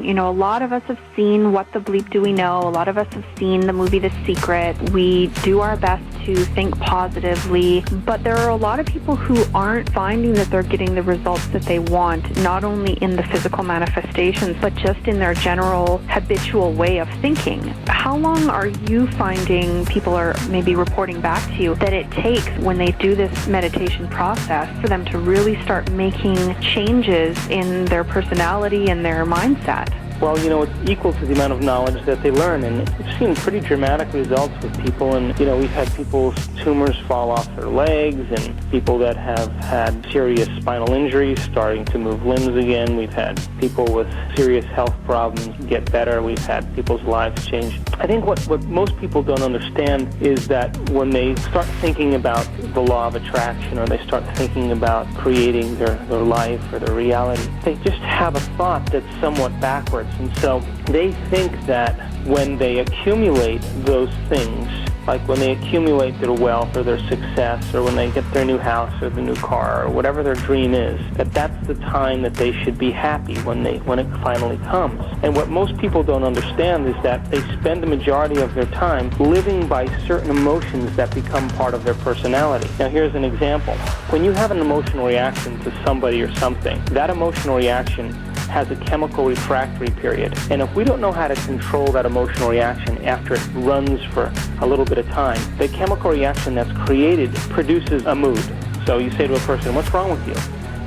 You know, a lot of us have seen What the Bleep Do We Know? A lot of us have seen the movie The Secret. We do our best to think positively, but there are a lot of people who aren't finding that they're getting the results that they want, not only in the physical manifestations, but just in their general habitual way of thinking. How long are you finding people are maybe reporting back to you that it takes when they do this meditation process for them to really start making changes in their personality and their mindset? Well, you know, it's equal to the amount of knowledge that they learn, and we've seen pretty dramatic results with people, and, you know, we've had people's tumors fall off their legs, and people that have had serious spinal injuries starting to move limbs again. We've had people with serious health problems get better. We've had people's lives change. I think what most people don't understand is that when they start thinking about the law of attraction, or they start thinking about creating their life or their reality, they just have a thought that's somewhat backwards. And so they think that when they accumulate those things, like when they accumulate their wealth or their success, or when they get their new house or the new car or whatever their dream is, that that's the time that they should be happy, when it finally comes. And what most people don't understand is that they spend the majority of their time living by certain emotions that become part of their personality. Now here's an example. When you have an emotional reaction to somebody or something, that emotional reaction has a chemical refractory period. And if we don't know how to control that emotional reaction after it runs for a little bit of time, the chemical reaction that's created produces a mood. So you say to a person, "What's wrong with you?"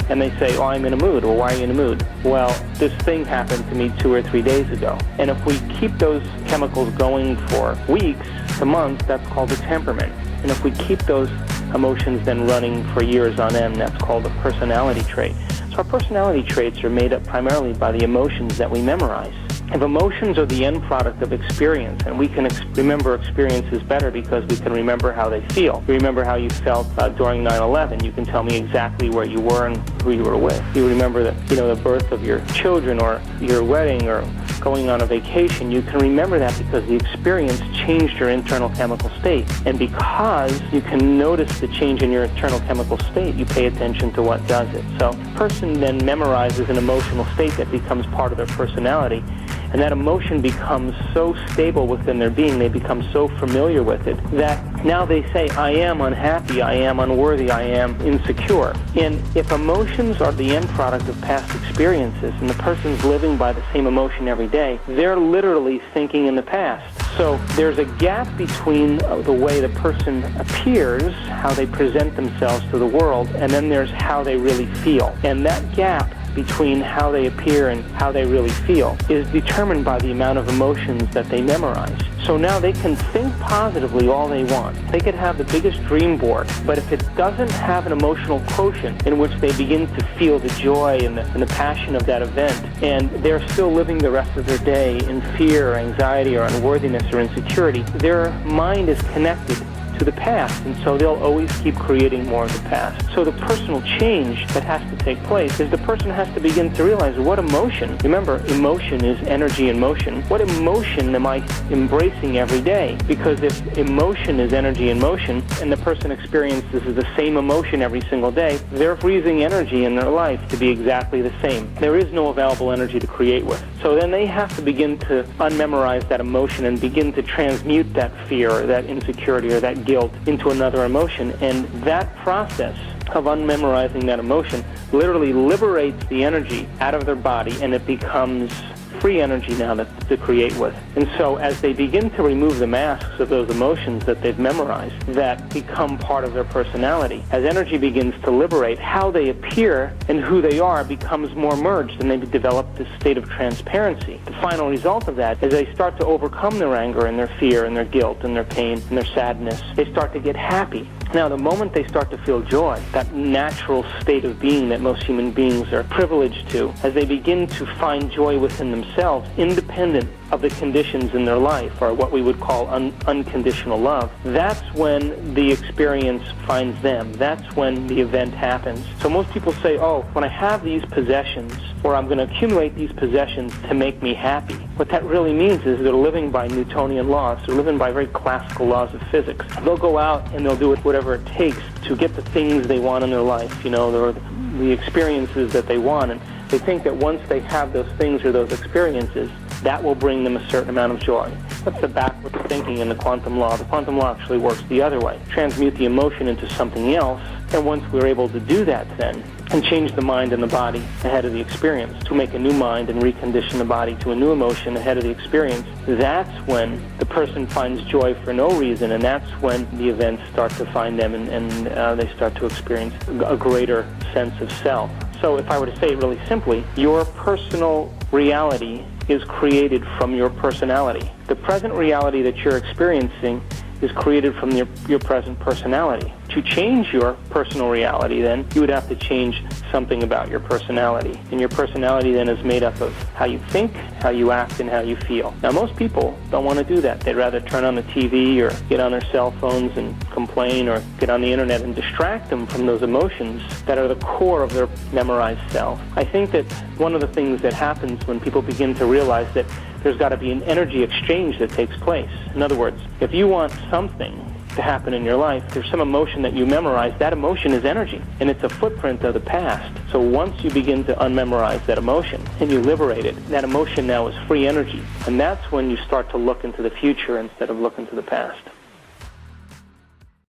And they say, "Oh, I'm in a mood." Well, why are you in a mood? Well, this thing happened to me 2 or 3 days ago. And if we keep those chemicals going for weeks to months, that's called a temperament. And if we keep those emotions then running for years on end, that's called a personality trait. So our personality traits are made up primarily by the emotions that we memorize. If emotions are the end product of experience, and we can remember experiences better because we can remember how they feel. You remember how you felt during 9/11. You can tell me exactly where you were and who you were with. You remember the birth of your children, or your wedding, or going on a vacation. You can remember that because the experience changed your internal chemical state. And because you can notice the change in your internal chemical state, you pay attention to what does it. So a person then memorizes an emotional state that becomes part of their personality. And that emotion becomes so stable within their being, they become so familiar with it, that now they say, "I am unhappy, I am unworthy, I am insecure." And if emotions are the end product of past experiences, and the person's living by the same emotion every day, they're literally thinking in the past. So there's a gap between the way the person appears, how they present themselves to the world, and then there's how they really feel. And that gap between how they appear and how they really feel is determined by the amount of emotions that they memorize. So now they can think positively all they want. They could have the biggest dream board, but if it doesn't have an emotional quotient in which they begin to feel the joy and the passion of that event, and they're still living the rest of their day in fear or anxiety or unworthiness or insecurity, their mind is connected to the past, and so they'll always keep creating more of the past. So the personal change that has to take place is the person has to begin to realize what emotion, remember, emotion is energy in motion, what emotion am I embracing every day? Because if emotion is energy in motion, and the person experiences the same emotion every single day, they're freezing energy in their life to be exactly the same. There is no available energy to create with. So then they have to begin to unmemorize that emotion and begin to transmute that fear or that insecurity or that guilt into another emotion. And that process of unmemorizing that emotion literally liberates the energy out of their body, and it becomes free energy now to create with. And so as they begin to remove the masks of those emotions that they've memorized that become part of their personality, as energy begins to liberate, how they appear and who they are becomes more merged, and they develop this state of transparency. The final result of that is they start to overcome their anger and their fear and their guilt and their pain and their sadness. They start to get happy. Now, the moment they start to feel joy, that natural state of being that most human beings are privileged to, as they begin to find joy within themselves, independent of the conditions in their life, or what we would call unconditional love, that's when the experience finds them. That's when the event happens. So most people say, "Oh, when I have these possessions, or I'm going to accumulate these possessions to make me happy." What that really means is they're living by Newtonian laws. They're living by very classical laws of physics. They'll go out and they'll do whatever it takes to get the things they want in their life, the experiences that they want. And They think that once they have those things or those experiences, that will bring them a certain amount of joy. That's the backward thinking in the quantum law. The quantum law actually works the other way. Transmute the emotion into something else, and once we're able to do that then, and change the mind and the body ahead of the experience, to make a new mind and recondition the body to a new emotion ahead of the experience, that's when the person finds joy for no reason, and that's when the events start to find them, and they start to experience a greater sense of self. So if I were to say it really simply, your personal reality is created from your personality. The present reality that you're experiencing is created from your present personality. To change your personal reality, then, you would have to change something about your personality. And your personality, then, is made up of how you think, how you act, and how you feel. Now, most people don't want to do that. They'd rather turn on the TV or get on their cell phones and complain, or get on the internet and distract them from those emotions that are the core of their memorized self. I think that one of the things that happens when people begin to realize that there's got to be an energy exchange that takes place. In other words, if you want something to happen in your life, there's some emotion that you memorize. That emotion is energy, and it's a footprint of the past. So once you begin to unmemorize that emotion and you liberate it, that emotion now is free energy. And that's when you start to look into the future instead of looking to the past.